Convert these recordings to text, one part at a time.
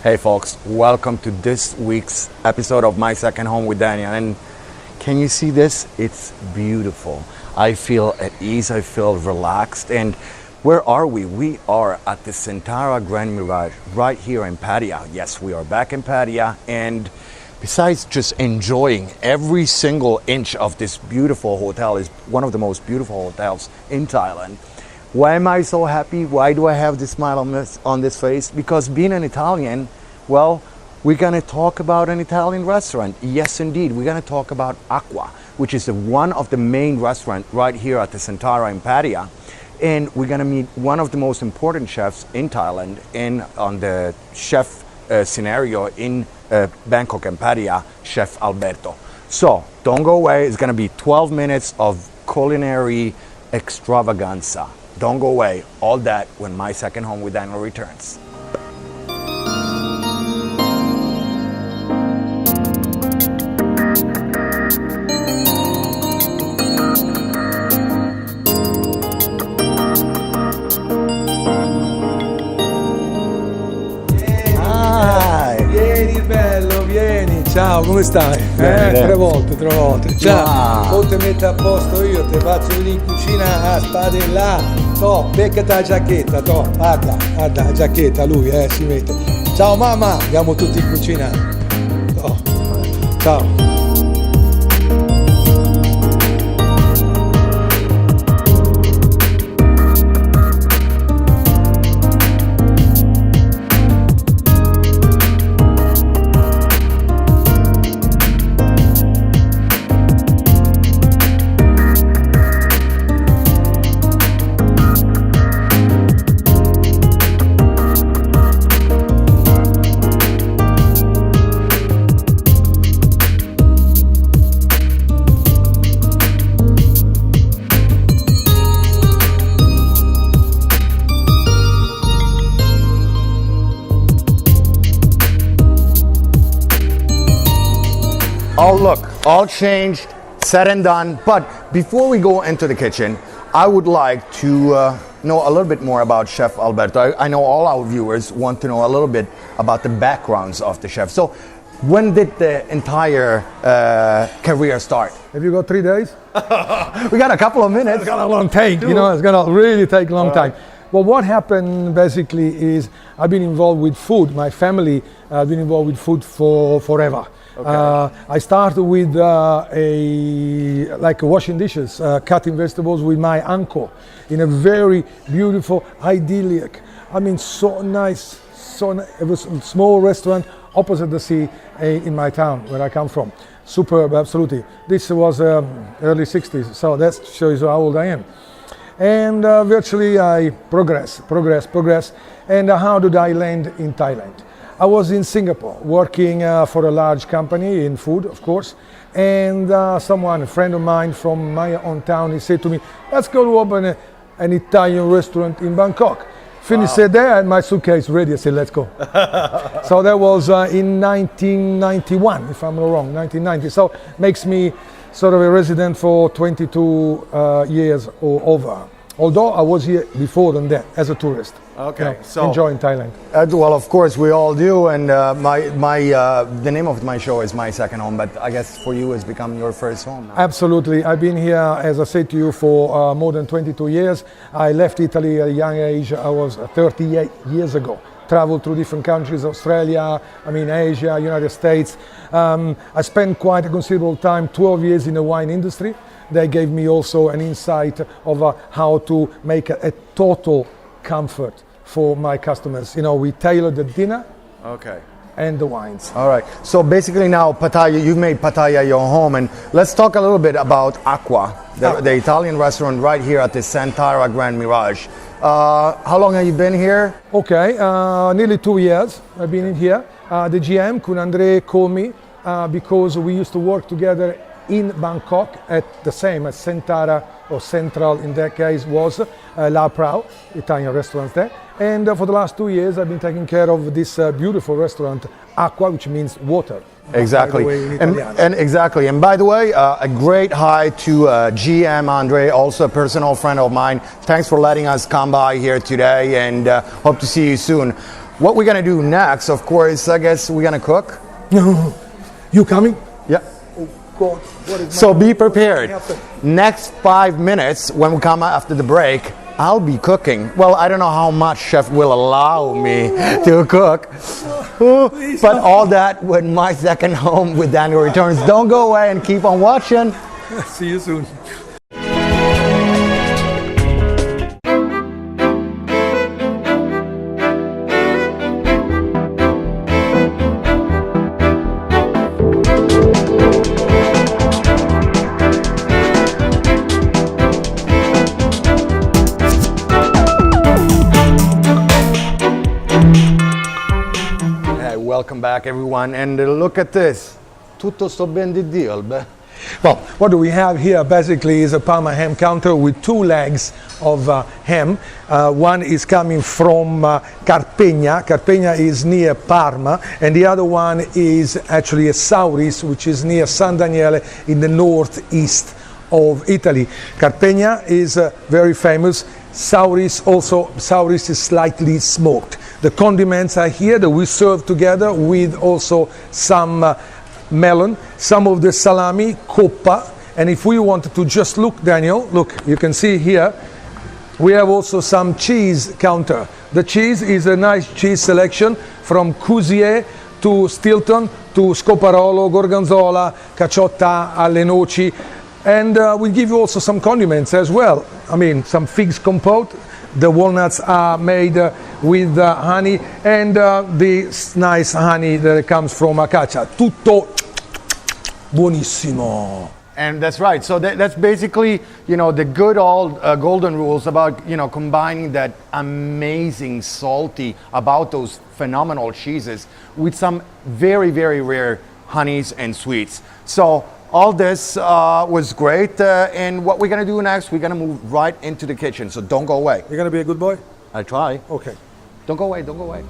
Hey folks, welcome to this week's episode of My Second Home with Daniel. And can you see this? It's beautiful. I feel at ease, I feel relaxed. And where are we? We are at the Centara Grand Mirage right here in Pattaya. Yes, we are back in Pattaya. And besides just enjoying every single inch of this beautiful hotel, is one of the most beautiful hotels in Thailand. Why am I so happy? Why do I have this smile on this face? Because being an Italian, well, we're going to talk about an Italian restaurant. Yes, indeed. We're going to talk about Aqua, which is one of the main restaurants right here at the Centara in Pattaya. And we're going to meet one of the most important chefs in Thailand and on the chef scenario in Bangkok and Pattaya, Chef Alberto. So don't go away. It's going to be 12 minutes of culinary extravaganza. Don't go away. All that when My Second Home with Daniel returns. Ciao, come stai? Tre volte. Ciao, o te metto a posto io, ti faccio lì in cucina a spadella. To, beccati la giacchetta, to, guarda, la giacchetta, lui, si mette. Ciao mamma, andiamo tutti in cucina. To. Ciao. Oh look, all changed, said and done. But before we go into the kitchen, I would like to know a little bit more about Chef Alberto. I know all our viewers want to know a little bit about the backgrounds of the chef. So when did the entire career start? Have you got 3 days? We got a couple of minutes. It's got a long take, it's gonna really take a long time. Well, what happened basically is I've been involved with food. My family has been involved with food for forever. Okay. I started with washing dishes, cutting vegetables with my uncle in a very beautiful, idyllic, so nice. It was a small restaurant opposite the sea in my town where I come from. Superb, absolutely. This was early 60s, so that shows you how old I am. And virtually I progress. And how did I land in Thailand? I was in Singapore working for a large company in food, of course, and a friend of mine from my own town, he said to me, let's go to open an Italian restaurant in Bangkok. Finished it there and my suitcase ready, I said, let's go. So that was in 1991, if I'm not wrong, 1990. So makes me sort of a resident for 22 years or over. Although I was here before than that as a tourist. Okay, so enjoying Thailand. Well, of course we all do, and the name of my show is My Second Home, but I guess for you it's become your first home now. Absolutely, I've been here, as I said to you, for more than 22 years. I left Italy at a young age. I was 38 years ago. Traveled through different countries, Australia, Asia, United States. I spent quite a considerable time, 12 years in the wine industry. They gave me also an insight of how to make a total comfort for my customers. We tailor the dinner and the wines. All right. So basically now Pattaya, you've made Pattaya your home. And let's talk a little bit about Aqua, the Italian restaurant right here at the Centara Grand Mirage. How long have you been here? Okay, nearly 2 years I've been in here. The GM, Kun Andre, called me because we used to work together in Bangkok at the same as Centara, or Central in that case, was La Prau, Italian restaurant there. And for the last 2 years I've been taking care of this beautiful restaurant, Aqua, which means water. Exactly. Exactly. And by the way, a great hi to GM Andre, also a personal friend of mine. Thanks for letting us come by here today, and hope to see you soon. what we're gonna do next, of course, I guess we're gonna cook. You coming? Yeah. Oh God, what is So be prepared. Next 5 minutes, when we come after the break, I'll be cooking. Well, I don't know how much chef will allow me to cook. But all that when my second home with Daniel returns. Don't go away and keep on watching. See you soon. Welcome back, everyone, and look at this. Tutto sto ben di Dio, beh. Well, what do we have here basically is a Parma ham counter with 2 legs of ham. One is coming from Carpegna. Carpegna is near Parma, and the other one is actually a Sauris, which is near San Daniele in the northeast of Italy. Carpegna is very famous. Sauris is slightly smoked. The condiments are here that we serve together with also some melon, some of the salami, coppa, and if we wanted to just look, Daniel, look, you can see here, we have also some cheese counter. The cheese is a nice cheese selection from Cusier to Stilton to Scoparolo, Gorgonzola, Caciotta, alle noci, and we give you also some condiments as well. I mean, some figs compote. The walnuts are made with honey, and the nice honey that comes from Acacia. Tutto buonissimo. And that's right. So that's basically, you know, the good old golden rules about, you know, combining that amazing salty about those phenomenal cheeses with some very, very rare honeys and sweets. So all this was great, and what we're gonna do next, we're gonna move right into the kitchen, so don't go away. You're gonna be a good boy? I try. Okay. Don't go away, don't go away.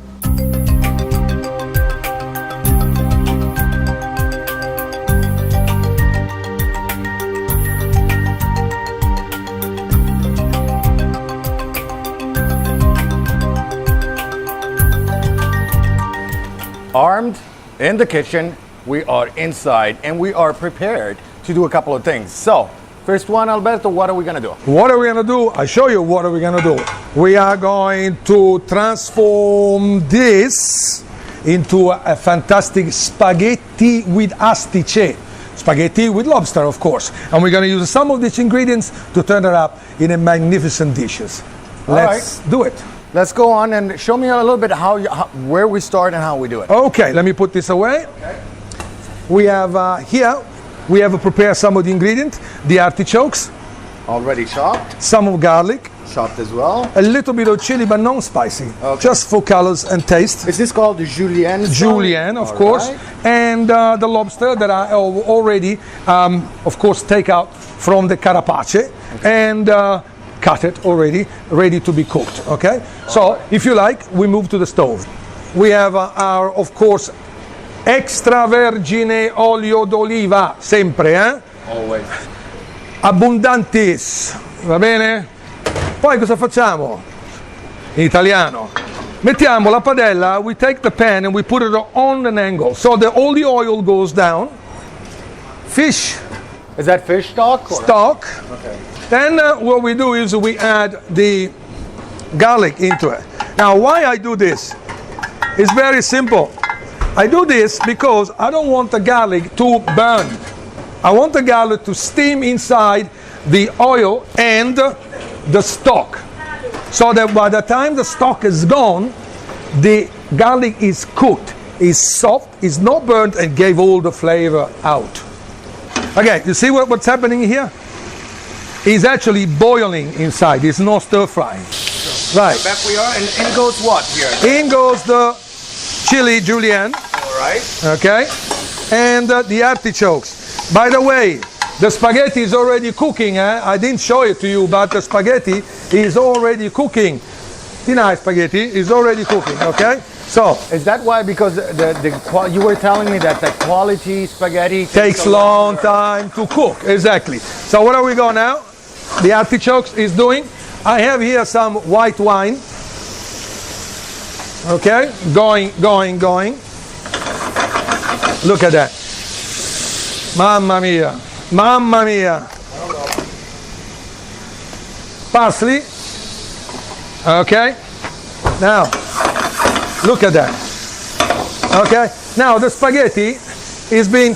Armed in the kitchen, we are inside and we are prepared to do a couple of things. So, first one, Alberto, what are we gonna do? What are we gonna do? I show you what are we gonna do. We are going to transform this into a fantastic spaghetti with astice. Spaghetti with lobster, of course. And we're gonna use some of these ingredients to turn it up in a magnificent dishes. Let's do it. Let's go on and show me a little bit where we start and how we do it. Okay, let me put this away. Okay. We have here, we have prepared some of the ingredients. The artichokes. Already chopped. Some of garlic. Chopped as well. A little bit of chili, but non-spicy. Okay. Just for colors and taste. Is this called the julienne? Julienne, of course. Right. And the lobster that I already, of course, take out from the carapace. Okay. And cut it already, ready to be cooked, okay? So, if you like, we move to the stove. We have our, of course, extravergine olio d'oliva, sempre, eh? Always. Abbundantis, va bene? Poi cosa facciamo? In italiano. Mettiamo la padella, we take the pan and we put it on an angle, so that all the oil goes down. Fish. Is that fish stock? Or? Stock. Okay. Then what we do is we add the garlic into it. Now why I do this? It's very simple. I do this because I don't want the garlic to burn. I want the garlic to steam inside the oil and the stock. So that by the time the stock is gone, the garlic is cooked, is soft, is not burnt, and gave all the flavor out. Okay, you see what's happening here? It's actually boiling inside. It's not stir frying. Right. Back we are, and in goes what here? In goes the chili julienne. All right. Okay. And the artichokes. By the way, the spaghetti is already cooking. I didn't show it to you, but the spaghetti is already cooking. The nice spaghetti is already cooking. Okay. So is that why? Because you were telling me that the quality spaghetti takes a long time to cook. Exactly. So what are we going now? The artichokes is doing. I have here some white wine. Okay, going. Look at that. Mamma mia, mamma mia. Parsley. Okay, now look at that. Okay, now the spaghetti is being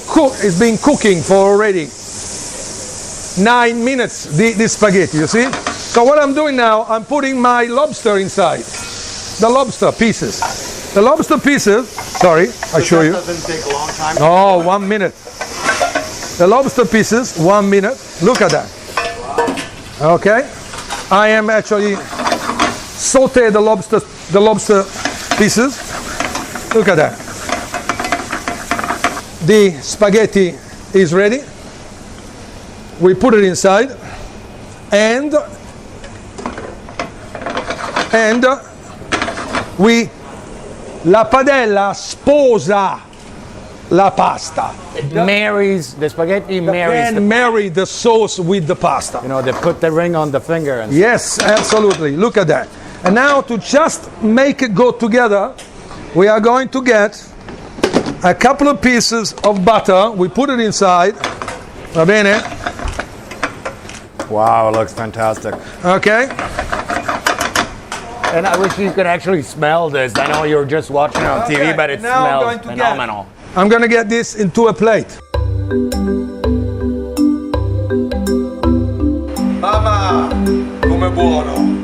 cooking for already 9 minutes. This spaghetti, you see. So what I'm doing now, I'm putting my lobster inside. The lobster pieces. The lobster pieces. Sorry, I show you. Doesn't take a long time. Oh, 1 minute. The lobster pieces, 1 minute. Look at that. Okay, I am actually saute the lobster pieces. Look at that. The spaghetti is ready. We put it inside, and la padella sposa la pasta. It marries the spaghetti. Marry the sauce with the pasta. You know, they put the ring on the finger. And yes, absolutely. Look at that. And now to just make it go together, we are going to get a couple of pieces of butter. We put it inside. Va bene? Wow, it looks fantastic. Okay. And I wish you could actually smell this. I know you're just watching it on TV, but it now smells phenomenal. I'm going to get this into a plate. Mamma, come buono.